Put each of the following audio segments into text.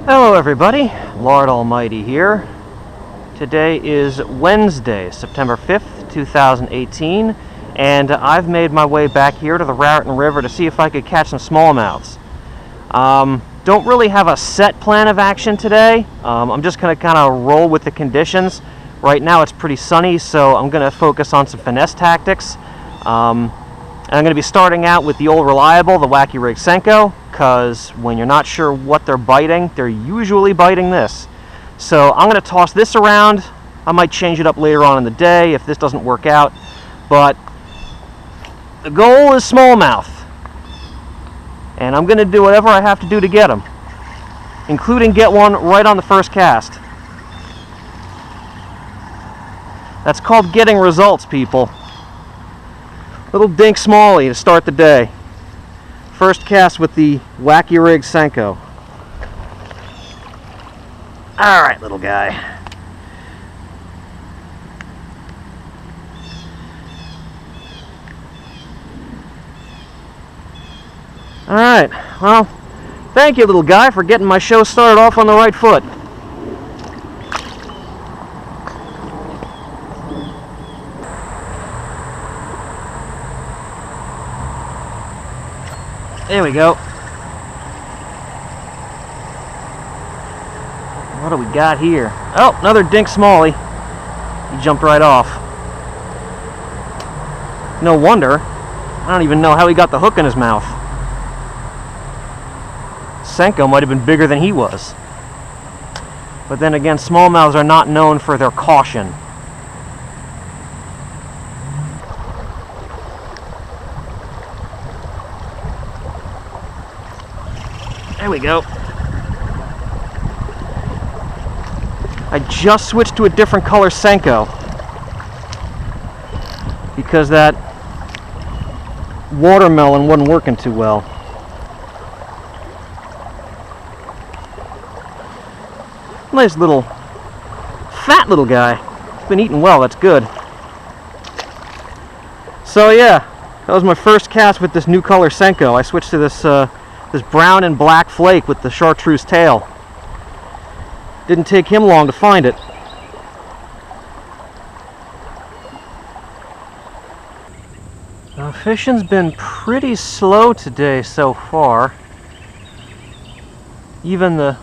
Hello everybody, Lord Almighty here. Today is Wednesday, September 5th, 2018, and I've made my way back here to the Raritan River to see if I could catch some smallmouths. Don't really have a set plan of action today. I'm just going to kind of roll with the conditions. Right now it's pretty sunny, so I'm going to focus on some finesse tactics. And I'm going to be starting out with the old reliable, the Wacky Rig Senko, because when you're not sure what they're biting, they're usually biting this. So I'm going to toss this around. I might change it up later on in the day if this doesn't work out. But the goal is smallmouth. And I'm going to do whatever I have to do to get them, including get one right on the first cast. That's called getting results, people. Little dink smallie to start the day. First cast with the Wacky Rig Senko. Alright, little guy. Alright, well, thank you, little guy, for getting my show started off on the right foot. There we go. What do we got here? Oh, another dink smallie. He jumped right off. No wonder. I don't even know how he got the hook in his mouth. Senko might have been bigger than he was. But then again, smallmouths are not known for their caution. There we go. I just switched to a different color Senko because that watermelon wasn't working too well. Nice little, fat little guy. He's been eating well, that's good. So yeah, that was my first cast with this new color Senko. I switched to this brown and black flake with the chartreuse tail. Didn't take him long to find it. Fishing's been pretty slow today so far. Even the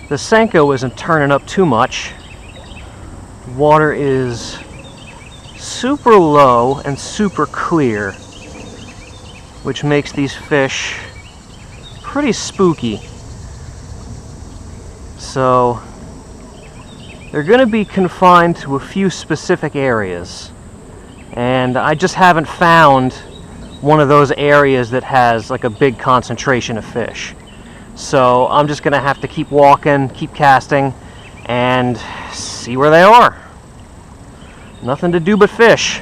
Senko isn't turning up too much. Water is super low and super clear, which makes these fish pretty spooky. So they're going to be confined to a few specific areas, and I just haven't found one of those areas that has like a big concentration of fish. So I'm just going to have to keep walking, keep casting, and see where they are. Nothing to do but fish.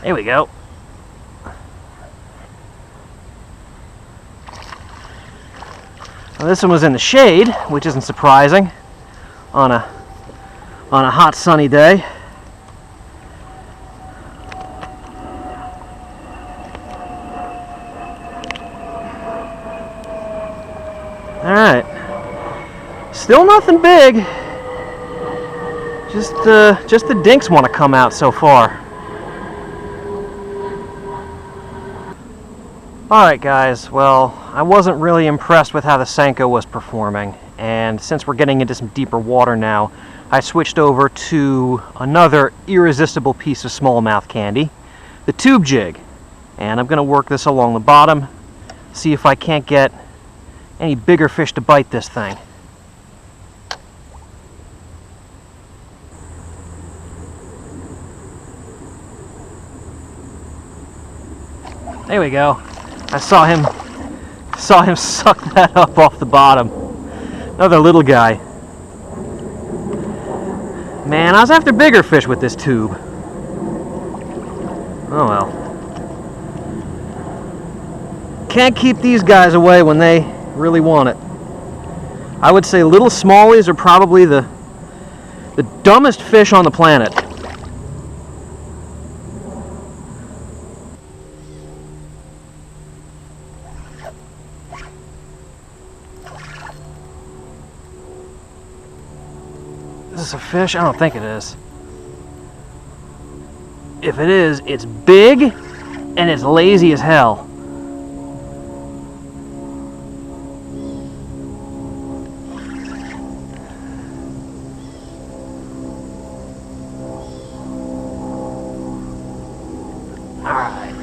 There we go. Well, this one was in the shade, which isn't surprising on a hot sunny day. All right. Still nothing big. Just the dinks want to come out so far. Alright guys, well, I wasn't really impressed with how the Senko was performing, and since we're getting into some deeper water now, I switched over to another irresistible piece of smallmouth candy, the tube jig. And I'm going to work this along the bottom, see if I can't get any bigger fish to bite this thing. There we go. I saw him suck that up off the bottom. Another little guy. Man, I was after bigger fish with this tube. Oh well. Can't keep these guys away when they really want it. I would say little smallies are probably the dumbest fish on the planet. this a fish? I don't think it is. If it is, it's big and it's lazy as hell. Alright.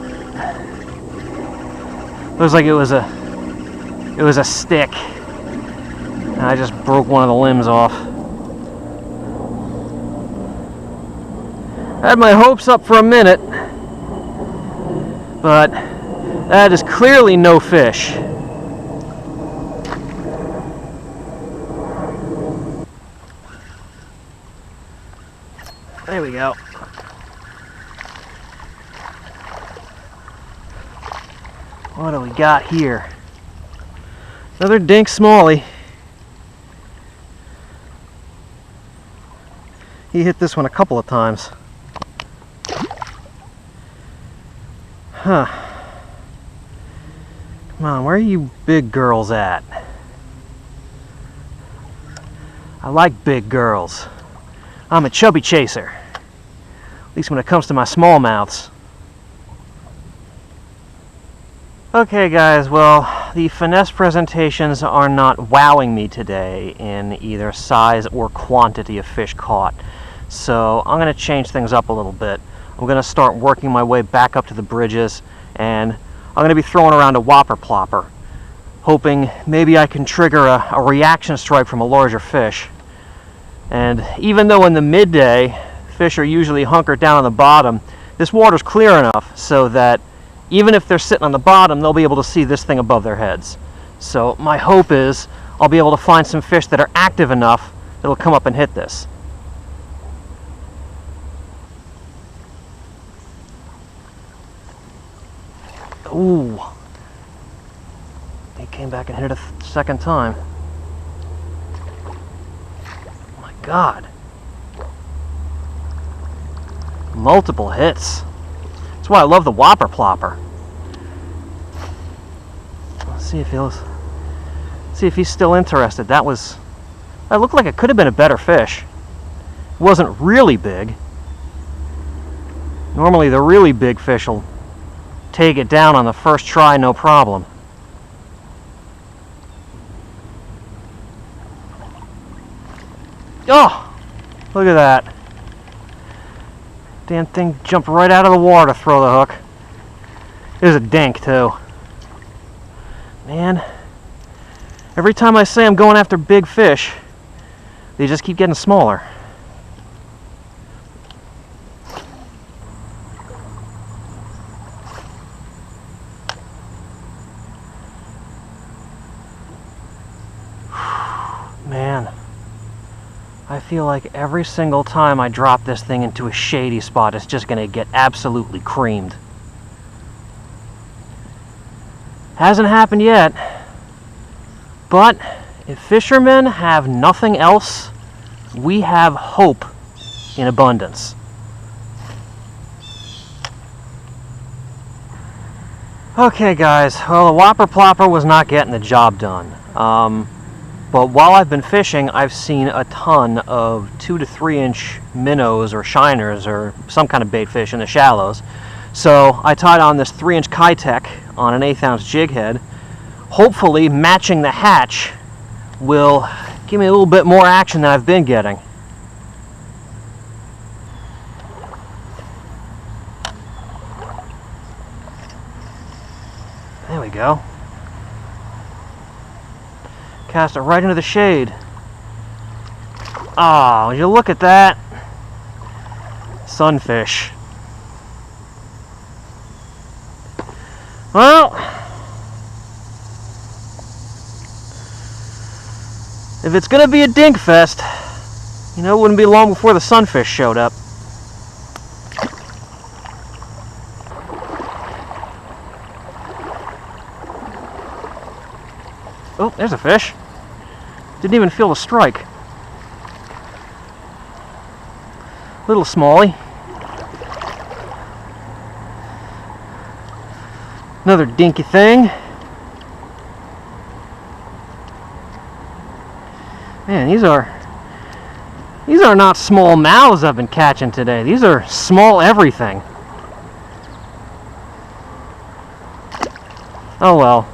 Looks like it was a stick. And I just broke one of the limbs off. I had my hopes up for a minute, but that is clearly no fish. There we go. What do we got here? Another dink smallie. He hit this one a couple of times. Huh. Come on, where are you big girls at? I like big girls. I'm a chubby chaser. At least when it comes to my smallmouths. Okay guys, well, the finesse presentations are not wowing me today in either size or quantity of fish caught. So I'm going to change things up a little bit. I'm going to start working my way back up to the bridges, and I'm going to be throwing around a whopper plopper, hoping maybe I can trigger a reaction strike from a larger fish. And even though in the midday fish are usually hunkered down on the bottom, this water's clear enough so that even if they're sitting on the bottom, they'll be able to see this thing above their heads. So my hope is I'll be able to find some fish that are active enough that'll come up and hit this. Ooh. He came back and hit it a second time. Oh my God. Multiple hits. That's why I love the whopper plopper. Let's see if he's still interested. That looked like it could have been a better fish. It wasn't really big. Normally the really big fish will take it down on the first try, no problem. Oh, look at that. Damn thing jumped right out of the water to throw the hook. It was a dink too. Man, every time I say I'm going after big fish, they just keep getting smaller. Man, I feel like every single time I drop this thing into a shady spot, it's just going to get absolutely creamed. Hasn't happened yet, but if fishermen have nothing else, we have hope in abundance. Okay guys, well, the whopper plopper was not getting the job done. But while I've been fishing, I've seen a ton of 2 to 3 inch minnows or shiners or some kind of bait fish in the shallows. So I tied on this 3-inch Kitech on an 1/8 ounce jig head. Hopefully matching the hatch will give me a little bit more action than I've been getting. There we go. Cast it right into the shade. Oh, would you look at that? Sunfish. Well, if it's gonna be a dink fest, you know, it wouldn't be long before the sunfish showed up. Oh, there's a fish. Didn't even feel the strike. Little smallie. Another dinky thing. Man, these are These are not small mouths I've been catching today. These are small everything. Oh well.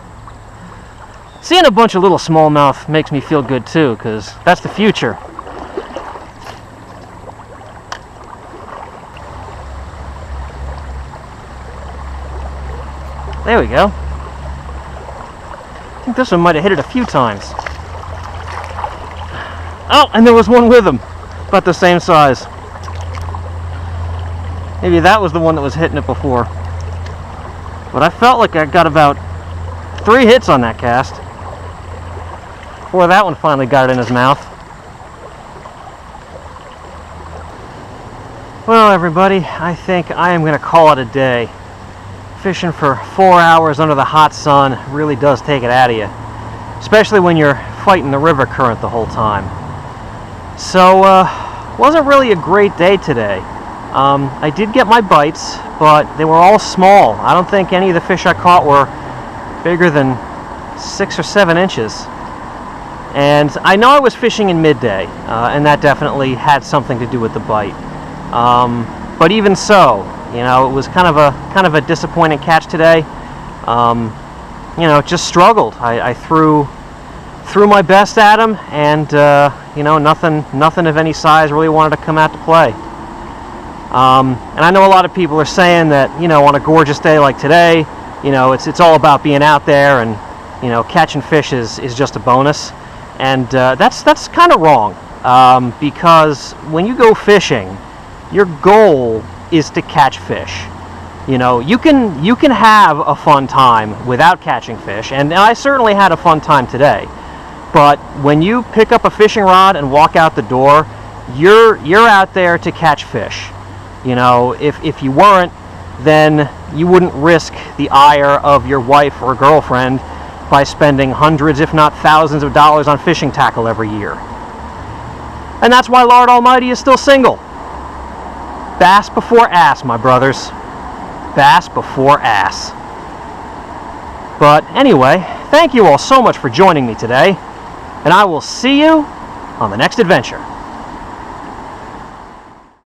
Seeing a bunch of little smallmouth makes me feel good too, because that's the future. There we go. I think this one might have hit it a few times. Oh, and there was one with him, about the same size. Maybe that was the one that was hitting it before. But I felt like I got about 3 hits on that cast before that one finally got it in his mouth. Well, everybody, I think I am going to call it a day. Fishing for 4 hours under the hot sun really does take it out of you, especially when you're fighting the river current the whole time. So, wasn't really a great day today. I did get my bites, but they were all small. I don't think any of the fish I caught were bigger than 6 or 7 inches. And I know I was fishing in midday, and that definitely had something to do with the bite. But even so, you know, it was kind of a disappointing catch today. You know, just struggled. I threw my best at him, and you know, nothing of any size really wanted to come out to play. And I know a lot of people are saying that, you know, on a gorgeous day like today, you know, it's all about being out there, and you know, catching fish is just a bonus. And that's kind of wrong, because when you go fishing, your goal is to catch fish. You know, you can have a fun time without catching fish, and I certainly had a fun time today. But when you pick up a fishing rod and walk out the door, you're out there to catch fish. You know, if you weren't, then you wouldn't risk the ire of your wife or girlfriend by spending hundreds, if not thousands of dollars on fishing tackle every year. And that's why Lord Almighty is still single. Bass before ass, my brothers. Bass before ass. But anyway, thank you all so much for joining me today, and I will see you on the next adventure.